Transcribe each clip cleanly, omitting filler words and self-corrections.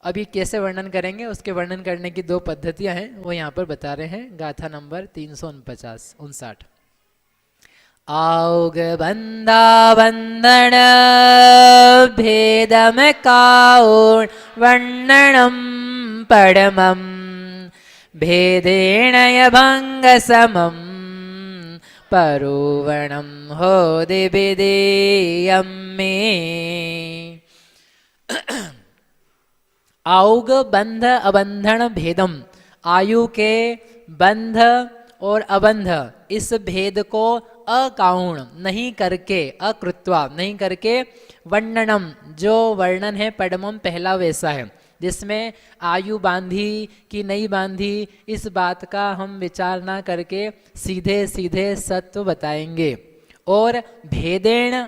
अभी कैसे वर्णन करेंगे, उसके वर्णन करने की दो पद्धतियां हैं, वो यहाँ पर बता रहे हैं। गाथा नंबर 359। आउग बंधा बंधन भेदम काउण वर्णनम परमम भेदेण भंग समम परोवणम हो दिविदेयम में। आयुग बंध अबंधन भेदम, आयु के बंध और अबंध इस भेद को अकाउण नहीं करके, अकृत्वा नहीं करके, वर्णनम जो वर्णन है पडमम पहला वैसा है जिसमें आयु बांधी कि नहीं बांधी इस बात का हम विचार ना करके सीधे सीधे सत्व बताएंगे। और भेदेण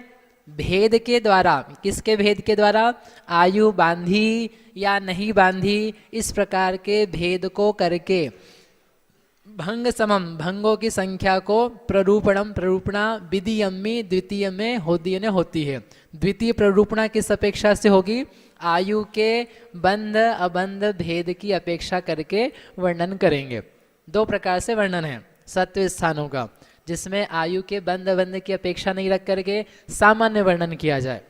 भेद के द्वारा, किसके भेद के द्वारा, आयु बांधी या नहीं बांधी इस प्रकार के भेद को करके भंग समम भंगों की संख्या को प्ररूपणम प्ररूपणा विधियमी द्वितीय में होदी ने होती है। द्वितीय प्ररूपणा किस अपेक्षा से होगी, आयु के बंध अबंध भेद की अपेक्षा करके वर्णन करेंगे। दो प्रकार से वर्णन है सत्व स्थानों का, जिसमें आयु के बंध अबंध की अपेक्षा नहीं रख करके सामान्य वर्णन किया जाए,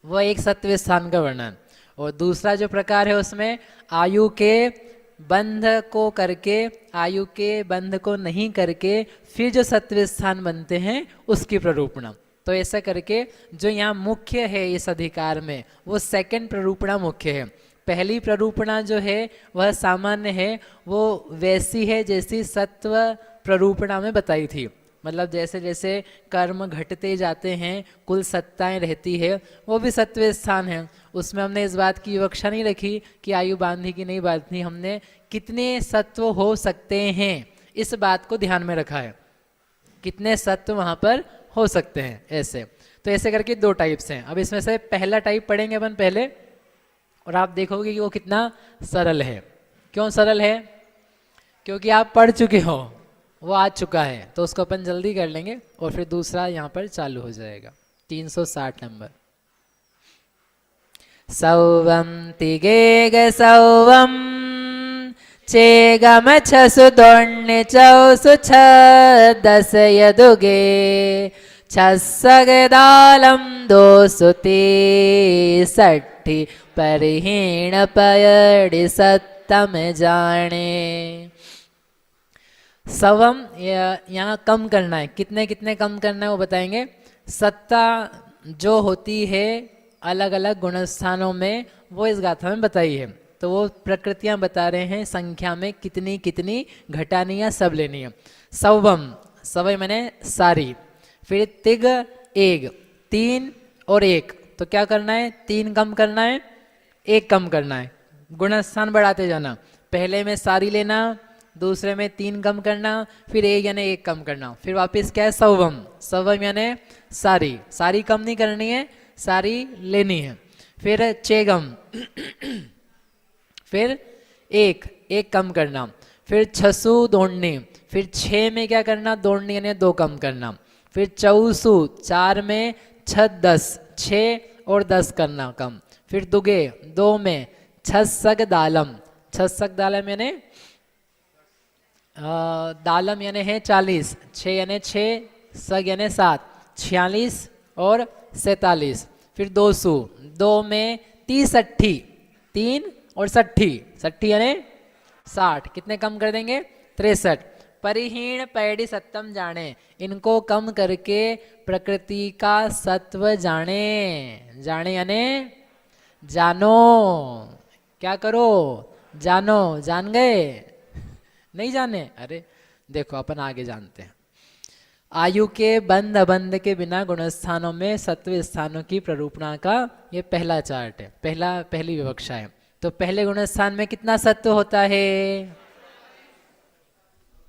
वह एक सत्व स्थान का वर्णन। और दूसरा जो प्रकार है उसमें आयु के बंध को करके, आयु के बंध को नहीं करके फिर जो सत्व स्थान बनते हैं उसकी प्ररूपणा। तो ऐसा करके जो यहाँ मुख्य है इस अधिकार में वो सेकंड प्ररूपणा मुख्य है। पहली प्ररूपणा जो है वह सामान्य है, वो वैसी है जैसी सत्व प्ररूपणा में बताई थी। मतलब जैसे जैसे कर्म घटते जाते हैं कुल सत्ताएं रहती है, वो भी सत्व स्थान है। उसमें हमने इस बात की विवक्षा नहीं रखी कि आयु बांधी कि नहीं बांधी, हमने कितने सत्व हो सकते हैं इस बात को ध्यान में रखा है, कितने सत्व वहाँ पर हो सकते हैं ऐसे। तो ऐसे करके दो टाइप्स हैं। अब इसमें से पहला टाइप पढ़ेंगे अपन पहले, और आप देखोगे कि वो कितना सरल है। क्यों सरल है, क्योंकि आप पढ़ चुके हो, वो आ चुका है, तो उसको अपन जल्दी कर लेंगे और फिर दूसरा यहाँ पर चालू हो जाएगा। 360 नंबर। सौवम तिगेग सौवम चेगम छसु दोण्य चौसु छ दस यदुगे छसगदालम दो सुते सट्ठी परिहीण पयड़ि सत्तम जाने। सवम यहाँ कम करना है, कितने कितने कम करना है वो बताएंगे। सत्ता जो होती है अलग अलग गुणस्थानों में वो इस गाथा में बताई है, तो वो प्रकृतियां बता रहे हैं संख्या में कितनी कितनी घटानी या सब लेनी है। सवम सवय मैंने सारी, फिर तिग एक, तीन और एक, तो क्या करना है, तीन कम करना है, एक कम करना है, गुणस्थान बढ़ाते जाना। पहले में सारी लेना, दूसरे में तीन कम करना, फिर एक यानी एक कम करना, फिर वापस क्या है सवम, सवम यानी सारी, सारी कम नहीं करनी है, सारी लेनी है। फिर चेगम फिर एक, एक कम करना, फिर छसु दौड़नी, फिर छः में क्या करना, दौड़नी यानी दो कम करना, फिर चौसु चार में छ दस, छः और 10 करना कम, फिर दुगे दो में छसक दालम, छसक दालम यानी दालम यानी है 40, 6 यानी 6, सग यानी 7, 46 और 47, फिर 200, दो में 30 अट्ठी, 3 और सट्ठी, सट्ठी यानी 60, कितने कम कर देंगे 63। परिहीण पैडी सत्तम जाने, इनको कम करके प्रकृति का सत्व जाने, जाने यानी जानो, क्या करो, जानो, जान गए नहीं जाने, अरे देखो अपन आगे जानते हैं। आयु के बंध अबंध के बिना गुणस्थानों में सत्व स्थानों की प्ररूपणा का ये पहला चार्ट है, पहली विवक्षा है। तो पहले गुणस्थान में कितना सत्व होता है,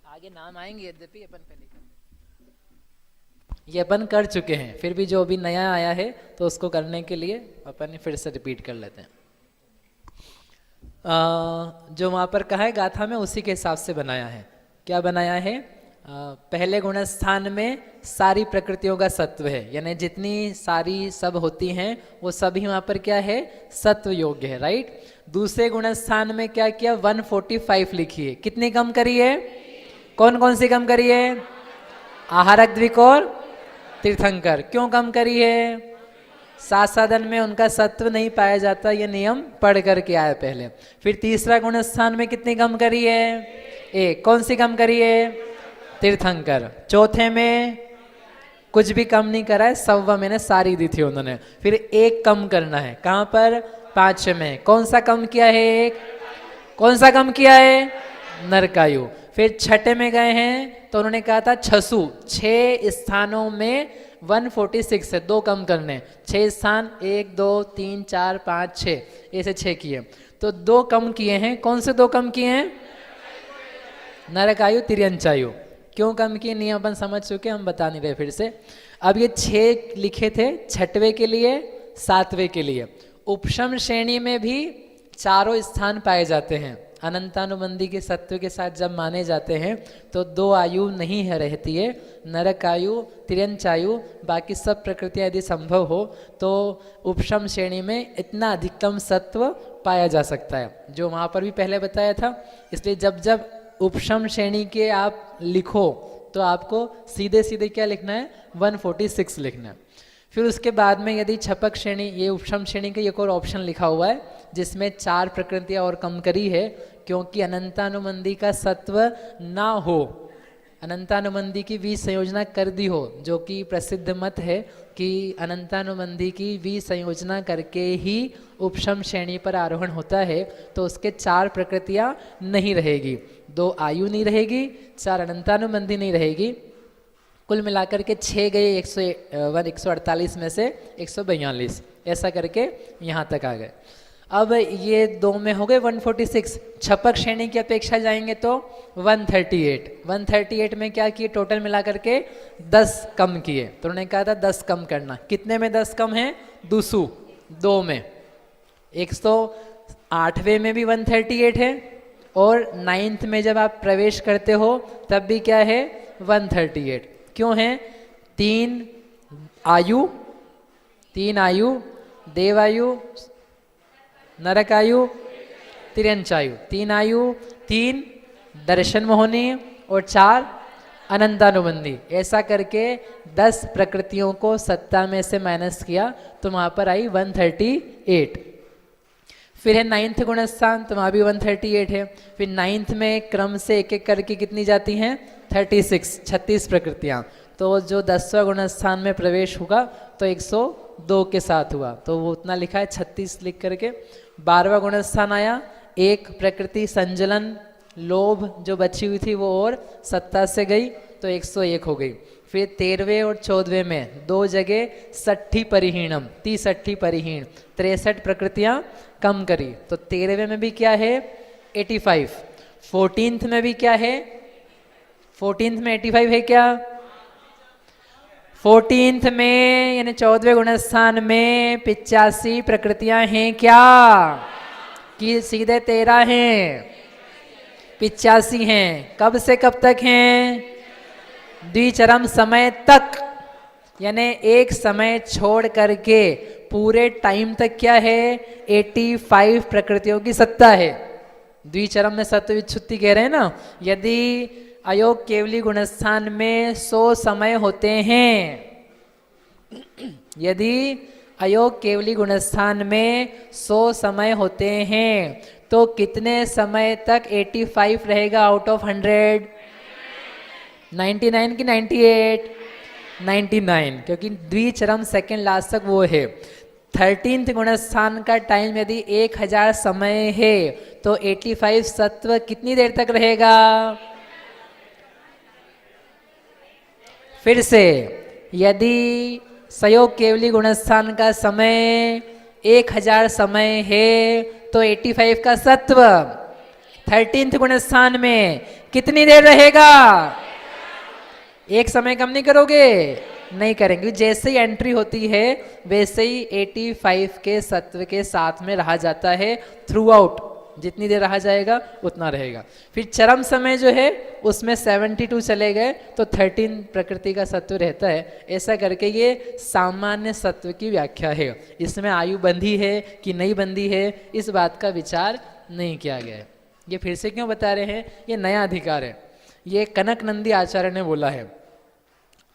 आगे नाम आएंगे, यद्यपि अपन पहले ये अपन कर चुके हैं, फिर भी जो अभी नया आया है तो उसको करने के लिए अपन फिर से रिपीट कर लेते हैं। जो वहाँ पर कहा है गाथा में उसी के हिसाब से बनाया है। क्या बनाया है, पहले गुण स्थान में सारी प्रकृतियों का सत्व है, यानी जितनी सारी सब होती हैं वो सभी वहाँ पर क्या है, सत्व योग्य है, राइट। दूसरे गुण स्थान में क्या किया, 145 लिखी है, कितनी कम करी है, कौन कौन सी कम करी है, आहारक, द्विक और तीर्थंकर। क्यों कम करी है, सात साधन में उनका सत्व नहीं पाया जाता, ये नियम पढ़ करके आया पहले। फिर तीसरा गुण स्थान में कितनी कम करी है, एक, कौन सी कम करी है, तीर्थंकर। चौथे में कुछ भी कम नहीं करा है, सव्वा मैंने सारी दी थी उन्होंने। फिर एक कम करना है, कहाँ पर, पांचवें में। कौन सा कम किया है, एक, कौन सा कम किया है, नरकायु। फिर छठे में गए हैं तो उन्होंने कहा था छसु, 6 स्थानों में 146 है, 2 कम करने, 6 स्थान, 1 2 3 4 5 6, ऐसे 6 किए, तो 2 कम किए हैं। कौन से 2 कम किए हैं, नरकायु, तिर्यंचायु। क्यों कम किए, नियम अपन समझ चुके, हम बता नहीं रहे फिर से। अब ये 6 लिखे थे, छठवें के लिए, 7वें के लिए। उपशम श्रेणी में भी चारों स्थान पाए जाते हैं, अनंतानुबंधी के सत्व के साथ जब माने जाते हैं तो 2 आयु नहीं है रहती है, नरकायु, तिर्यंचायु, बाकी सब प्रकृतियाँ यदि संभव हो तो उपशम श्रेणी में इतना अधिकतम सत्व पाया जा सकता है, जो वहाँ पर भी पहले बताया था। इसलिए जब जब उपशम श्रेणी के आप लिखो तो आपको सीधे सीधे क्या लिखना है, 146 लिखना है। फिर उसके बाद में यदि छपक श्रेणी, ये उपशम श्रेणी का एक और ऑप्शन लिखा हुआ है जिसमें 4 प्रकृतियां और कम करी है, क्योंकि अनंतानुबंधी का सत्व ना हो, अनंतानुबंधी की विसंयोजना कर दी हो, जो कि प्रसिद्ध मत है कि अनंतानुबंधी की विसंयोजना करके ही उपशम श्रेणी पर आरोहण होता है, तो उसके 4 प्रकृतियां नहीं रहेगी, 2 आयु नहीं रहेगी, 4 अनंतानुबंधी नहीं रहेगी। कुल मिलाकर के 6 गए, 148 में से 142, ऐसा करके यहाँ तक आ गए। अब ये 2 में हो गए 146, छपक श्रेणी की अपेक्षा जाएंगे तो 138 में क्या किए, टोटल मिला करके 10 कम किए। तो उन्होंने कहा था 10 कम करना, कितने में 10 कम है, दूसू 2 में। 108वें में भी 138 है, और 9th में जब आप प्रवेश करते हो तब भी क्या है, 138। क्यों है, 3 आयु, देवायु, नरकायु, तिर्यंचायु, 3 आयु, 3 दर्शन मोहनी और 4 अनंतानुबंधी। ऐसा करके 10 प्रकृतियों को सत्ता में से माइनस किया तो वहाँ पर आई 138। फिर है 9th गुण स्थान, तो वहाँ भी 138 है। फिर 9th में क्रम से एक एक करके कितनी जाती हैं, 36 प्रकृतियाँ। तो जो 10वां गुण स्थान में प्रवेश होगा तो 102 के साथ हुआ, तो वो उतना लिखा है 36 लिख करके। 12वां गुण स्थान आया, 1 प्रकृति संजलन, लोभ जो बची हुई थी वो और सत्ता से गई तो 101 हो गई। फिर 13वें और 14वें में 2 जगह 60 परिहीणम, 30 परिहीण, 63 प्रकृतियां कम करी, तो 13वें में भी क्या है, 85। 14th में भी क्या है, 14th में 85 है क्या, 14th में यानी 14वें गुण स्थान में 85 प्रकृतियां हैं क्या, कि सीधे 13 हैं, 85 हैं। कब से कब तक हैं, द्विचरम समय तक, यानी एक समय छोड़ करके पूरे टाइम तक क्या है, 85 प्रकृतियों की सत्ता है। द्विचरम में सत्व विच्छुत्ति कह रहे हैं ना, यदि अयोग केवली गुणस्थान में 100 समय होते हैं, यदि अयोग केवली गुणस्थान में 100 समय होते हैं तो कितने समय तक 85 रहेगा आउट ऑफ 100, 99 की 98, 99, क्योंकि द्विचरम सेकेंड लास्ट तक वो है। 13th गुणस्थान का टाइम यदि 1000 समय है तो 85 सत्व कितनी देर तक रहेगा, फिर से यदि सयोग केवली गुणस्थान का समय 1000 समय है तो 85 का सत्व 13th गुणस्थान में कितनी देर रहेगा, एक समय कम नहीं करोगे, नहीं करेंगे। जैसे ही एंट्री होती है वैसे ही 85 के सत्व के साथ में रहा जाता है थ्रू आउट, जितनी देर रहा जाएगा उतना रहेगा। फिर चरम समय जो है उसमें 72 चले गए तो 13 प्रकृति का सत्व रहता है। ऐसा करके ये सामान्य सत्व की व्याख्या है। इसमें आयु बंधी है कि नहीं बंधी है इस बात का विचार नहीं किया गया है। ये फिर से क्यों बता रहे हैं, ये नया अधिकार है, ये कनक नंदी आचार्य ने बोला है।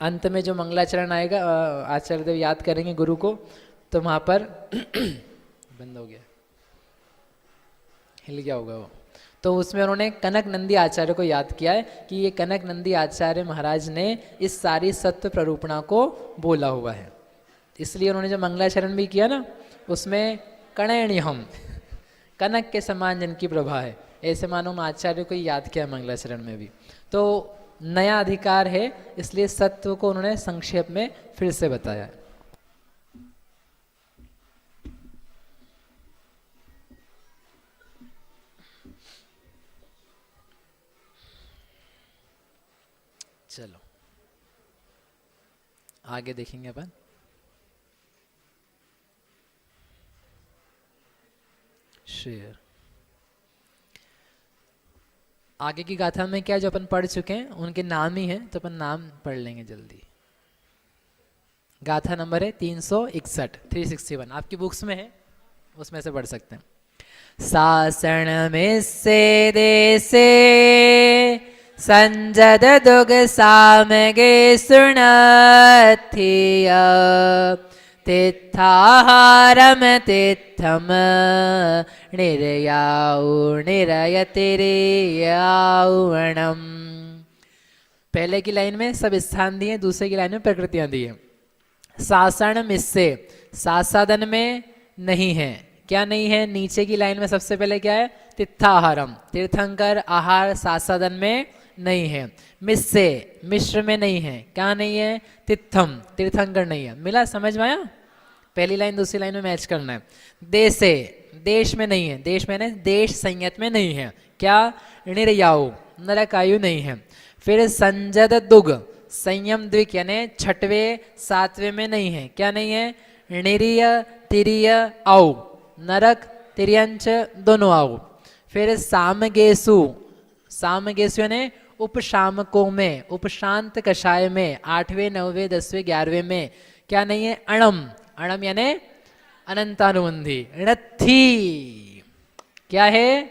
अंत में जो मंगलाचरण आएगा आचार्य देव याद करेंगे गुरु को, तो वहाँ पर बंद हो गया, हिल गया होगा वो, तो उसमें उन्होंने कनक नंदी आचार्य को याद किया है कि ये कनक नंदी आचार्य महाराज ने इस सारी सत्व प्ररूपणा को बोला हुआ है। इसलिए उन्होंने जो मंगलाचरण भी किया ना उसमें कणैणी हम कनक के समान जिनकी प्रभा है, ऐसे मानो आचार्य को याद किया मंगलाचरण में भी। तो नया अधिकार है इसलिए सत्व को उन्होंने संक्षेप में फिर से बताया है। चलो आगे देखेंगे अपन। शेर आगे की गाथा में क्या जो अपन पढ़ चुके हैं उनके नाम ही हैं, तो अपन नाम पढ़ लेंगे जल्दी। गाथा नंबर है 361 361 आपकी बुक्स में है, उसमें से पढ़ सकते हैं। सासण में से देसे संजद दुग सामगे सुनथिय तित्थाहारम तित्थम निर्याऊ निर्यतिरियावणम। पहले की लाइन में सब स्थान दिए, दूसरे की लाइन में प्रकृतियां दी है। सासण मिस्से सासादन में नहीं है, क्या नहीं है, नीचे की लाइन में सबसे पहले क्या है, तित्थाहारम तीर्थंकर आहार सासादन में नहीं है। मिस्से मिश्र में नहीं है, क्या नहीं है, तित्थम तीर्थंकर नहीं है। मिला, समझ में आया, पहली लाइन दूसरी लाइन में मैच करना है। देशे देश में नहीं है, देश में नहीं, देश संयत में नहीं है, क्या, निर्याऊ नरकायु नहीं है। फिर संजद दुग संयम द्विक यानी छठवें सातवें में नहीं है, क्या नहीं है, निरीय तिरीय औ नरक तिर्यंच दोनों आओ। फिर सामगेसु सामगेसु यानी उपशामकों में उपशांत कषाय में 8वें 9वें 10वें 11वें में क्या नहीं है, अणम अणम यानी अनंतानुबंधी। णत्थी क्या है,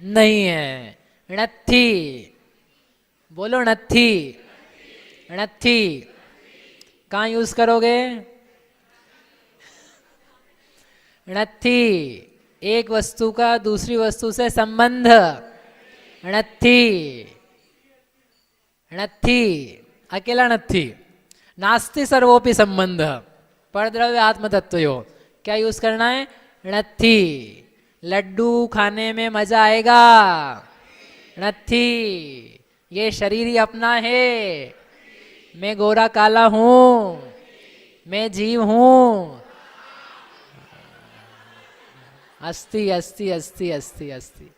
नहीं है, णत्थी बोलो, णत्थी णत्थी कहाँ यूज करोगे, णत्थी एक वस्तु का दूसरी वस्तु से संबंध, णत्थी णत्थी अकेला णत्थी। नास्ति सर्वोपि संबंध परद्रव्य आत्मतत्वयो, क्या यूज करना है, णत्थी। लड्डू खाने में मजा आएगा, णत्थी ये शरीर ही अपना है, मैं गोरा काला हूं, मैं जीव हूं, अस्ति अस्ति अस्ति अस्ति अस्ति।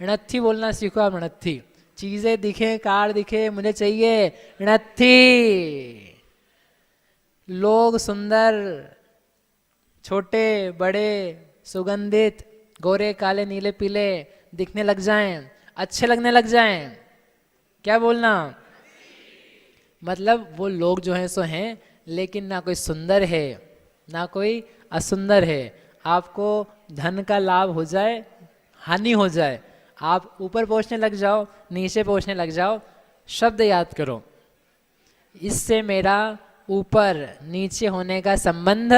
णत्थी बोलना सीखो आप, णत्थी। चीजें दिखे, कार दिखे, मुझे चाहिए, णत्थी। लोग सुंदर, छोटे बड़े, सुगंधित, गोरे काले नीले पीले दिखने लग जाएं, अच्छे लगने लग जाएं, क्या बोलना, मतलब वो लोग जो हैं सो हैं, लेकिन ना कोई सुंदर है ना कोई असुंदर है। आपको धन का लाभ हो जाए, हानि हो जाए, आप ऊपर पहुंचने लग जाओ, नीचे पहुंचने लग जाओ, शब्द याद करो, इससे मेरा ऊपर नीचे होने का संबंध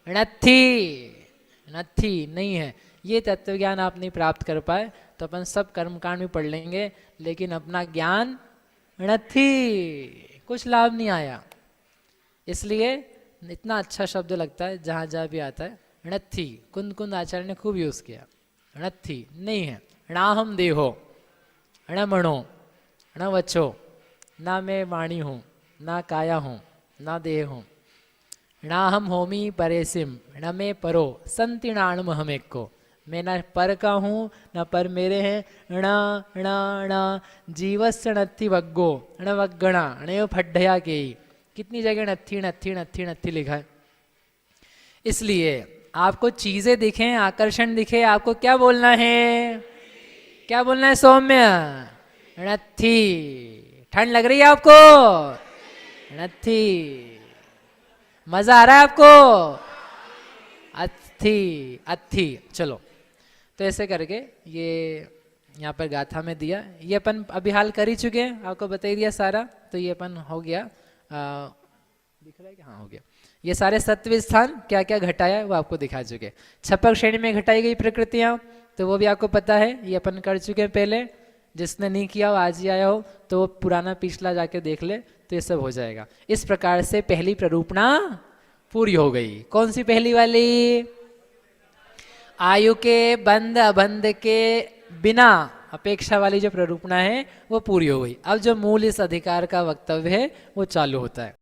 णत्थी णत्थी नहीं है। ये तत्व ज्ञान आप नहीं प्राप्त कर पाए तो अपन सब कर्मकांड भी पढ़ लेंगे, लेकिन अपना ज्ञान णत्थी, कुछ लाभ नहीं आया। इसलिए इतना अच्छा शब्द लगता है जहाँ जहाँ भी आता है, णत्थी। कुंद कुंद आचार्य ने खूब यूज किया, णत्थी नहीं है। णाहम देहो, णमणो, णवचो, ना मैं वाणी हूँ, ना काया हूँ, ना देह हूँ। णाहम होमी परेसिम, न मैं परो संति णाणम हमें को, मैं ना पर का हूँ ना पर मेरे हैं। ण ण ण जीवस्य णत्थी वग्गो, ण वग्गणा णयो फड्ढया के, कितनी जगह णत्थी णत्थी णत्थी णत्थी लिखा है। इसलिए आपको चीजें दिखें, आकर्षण दिखे, आपको क्या बोलना है? क्या बोलना है सौम्य? नथी। ठंड लग रही है आपको? नथी। मजा आ रहा है आपको? अथी। अथी। चलो, तो ऐसे करके ये यहाँ पर गाथा में दिया, ये अपन अभी हाल कर ही चुके हैं, आपको बता ही दिया सारा। तो ये अपन हो गया, दिख रहा है कि हाँ हो गया। ये सारे सत्व स्थान क्या क्या घटाया वो आपको दिखा चुके। छपक श्रेणी में घटाई गई प्रकृतियाँ, तो वो भी आपको पता है, ये अपन कर चुके हैं पहले। जिसने नहीं किया हो, आज ही आया हो, तो वो पुराना पिछला जाके देख ले, तो ये सब हो जाएगा। इस प्रकार से पहली प्ररूपणा पूरी हो गई। कौन सी पहली वाली? आयु के बंध अबंध के बिना अपेक्षा वाली जो प्ररूपणा है वो पूरी हो गई। अब जो मूल इस अधिकार का वक्तव्य है वो चालू होता है।